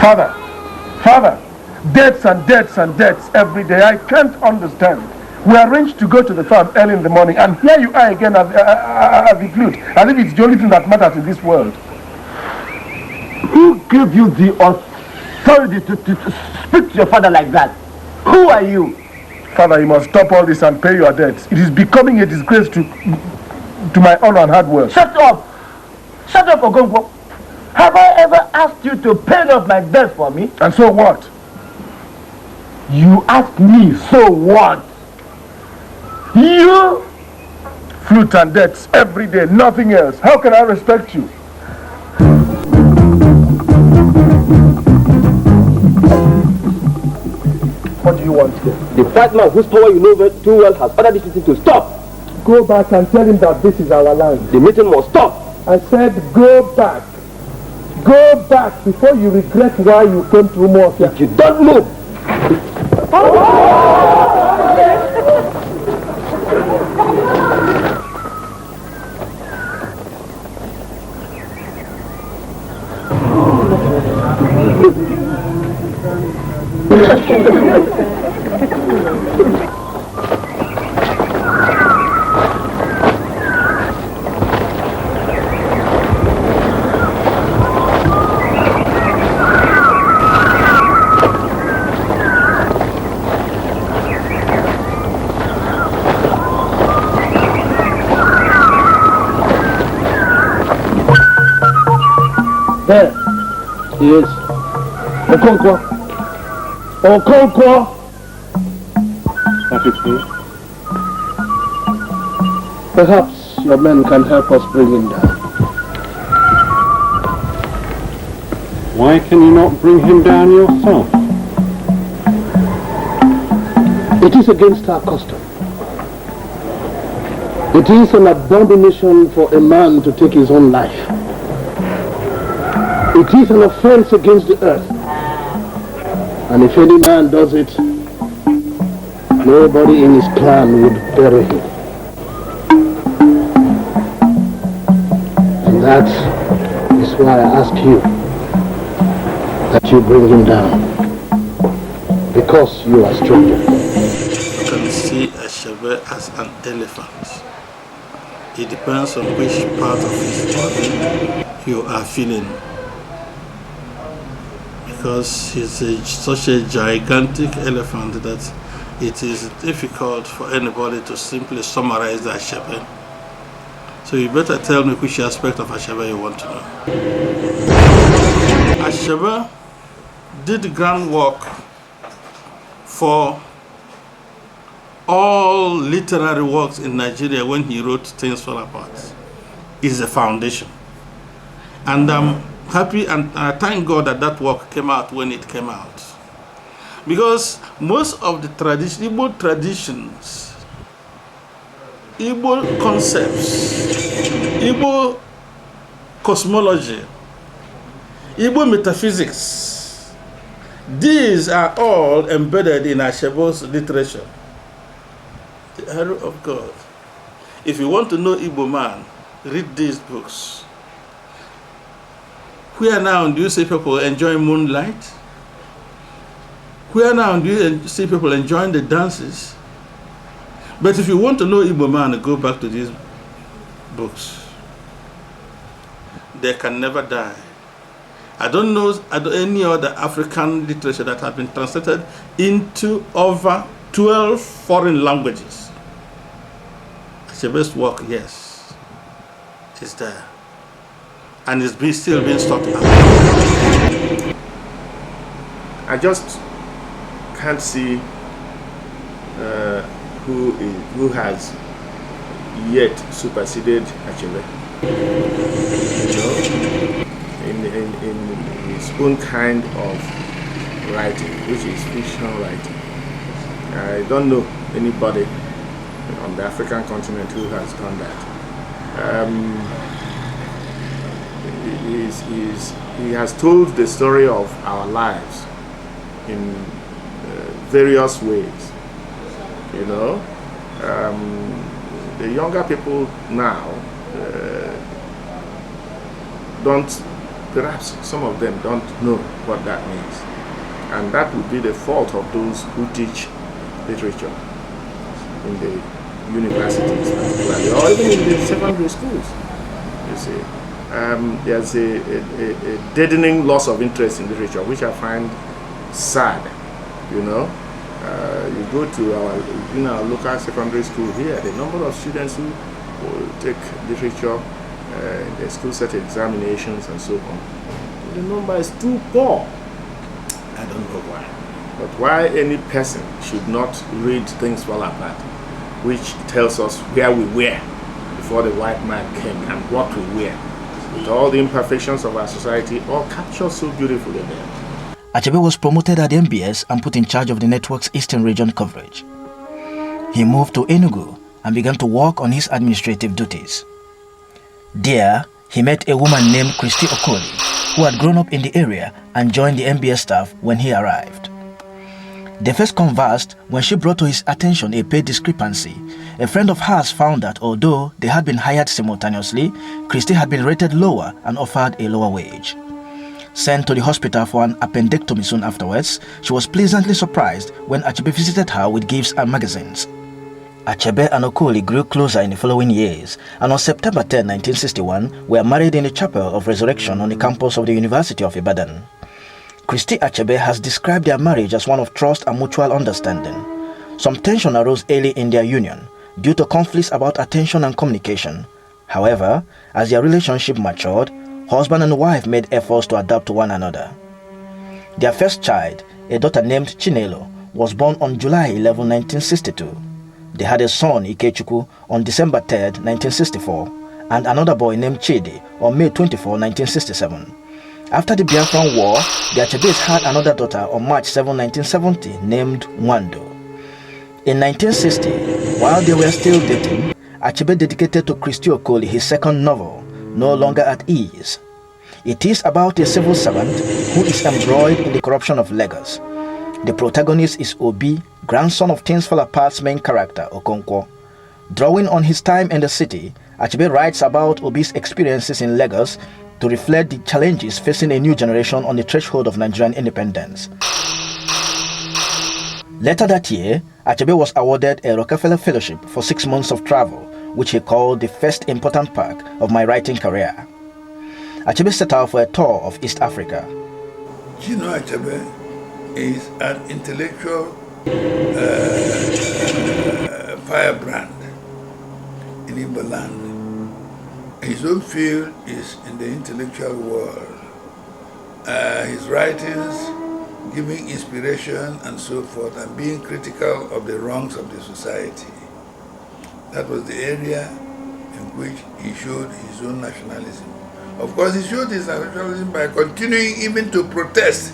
Father, debts and debts and debts every day. I can't understand. We arranged to go to the farm early in the morning, and here you are again as the flute, as if it's the only thing that matters in this world. Who gave you the authority to speak to your father like that? Who are you? Father, you must stop all this and pay your debts. It is becoming a disgrace to my honor and hard work. Shut up! Shut up, Ogongo. Have I ever asked you to pay off my debts for me? And so what? You ask me, so what? You? Flute and debts every day, nothing else. How can I respect you? What do you want here? The white man whose power you know too well has ordered this meeting to stop. Go back and tell him that this is our land. The meeting must stop. I said go back. Go back before you regret why you came to Umuofia. If you don't move. There he is. Okonkwo. Okonkwo. That is he. Perhaps your men can help us bring him down. Why can you not bring him down yourself? It is against our custom. It is an abomination for a man to take his own life. It is an offense against the earth. And if any man does it, nobody in his clan would bury him. And that is why I ask you that you bring him down. Because you are stranger. You can see Achebe as an elephant. It depends on which part of his body you are feeling. Because he's such a gigantic elephant that it is difficult for anybody to simply summarize the Achebe. So you better tell me which aspect of Achebe you want to know. Achebe did groundwork for all literary works in Nigeria when he wrote Things Fall Apart. Is the foundation. And I'm happy and I thank God that that work came out when it came out. Because most of the Igbo traditions, Igbo concepts, Igbo cosmology, Igbo metaphysics, these are all embedded in Achebe's literature. The arrow of God. If you want to know Igbo man, read these books. Where now do you see people enjoying moonlight? Where now do you see people enjoying the dances? But if you want to know Igbo man, go back to these books. They can never die. I don't know any other African literature that has been translated into over 12 foreign languages. Achebe's work, yes, is there. And it's still being sought out. I just can't see who has yet superseded Achebe. You know, in his own kind of writing, which is fiction writing. I don't know anybody on the African continent who has done that. He has told the story of our lives in various ways. You know, the younger people now don't perhaps some of them don't know what that means. And that would be the fault of those who teach literature in the universities particularly, or even in the secondary schools. You see, there's a deadening loss of interest in literature, which I find sad. You know, you go to our local secondary school here, the number of students who will take literature in the school set examinations and so on, the number is too poor. I don't know why. But why any person should not read Things Fall Apart, which tells us where we were before the white man came and what we were, with all the imperfections of our society, all captured so beautifully there. Achebe was promoted at the MBS and put in charge of the network's Eastern region coverage. He moved to Enugu and began to work on his administrative duties. There, he met a woman named Christy Okoli, who had grown up in the area and joined the MBS staff when he arrived. They first conversed when she brought to his attention a pay discrepancy. A friend of hers found that although they had been hired simultaneously, Christy had been rated lower and offered a lower wage. Sent to the hospital for an appendectomy soon afterwards, she was pleasantly surprised when Achebe visited her with gifts and magazines. Achebe and Okoli grew closer in the following years, and on September 10, 1961, were married in the Chapel of Resurrection on the campus of the University of Ibadan. Christy Achebe has described their marriage as one of trust and mutual understanding. Some tension arose early in their union due to conflicts about attention and communication. However, as their relationship matured, husband and wife made efforts to adapt to one another. Their first child, a daughter named Chinelo, was born on July 11, 1962. They had a son, Ikechukwu, on December 3, 1964, and another boy named Chidi on May 24, 1967. After the Biafran War, the Achebes had another daughter on March 7, 1970, named Nwando. In 1960, while they were still dating, Achebe dedicated to Christy Okoli his second novel, No Longer at Ease. It is about a civil servant who is embroiled in the corruption of Lagos. The protagonist is Obi, grandson of Things Fall Apart's main character, Okonkwo. Drawing on his time in the city, Achebe writes about Obi's experiences in Lagos to reflect the challenges facing a new generation on the threshold of Nigerian independence. Later that year, Achebe was awarded a Rockefeller Fellowship for 6 months of travel, which he called the first important part of my writing career. Achebe set out for a tour of East Africa. Chinua Achebe is an intellectual firebrand in Igbo land. His own field is in the intellectual world. His writings giving inspiration and so forth, and being critical of the wrongs of the society. That was the area in which he showed his own nationalism. Of course, he showed his nationalism by continuing even to protest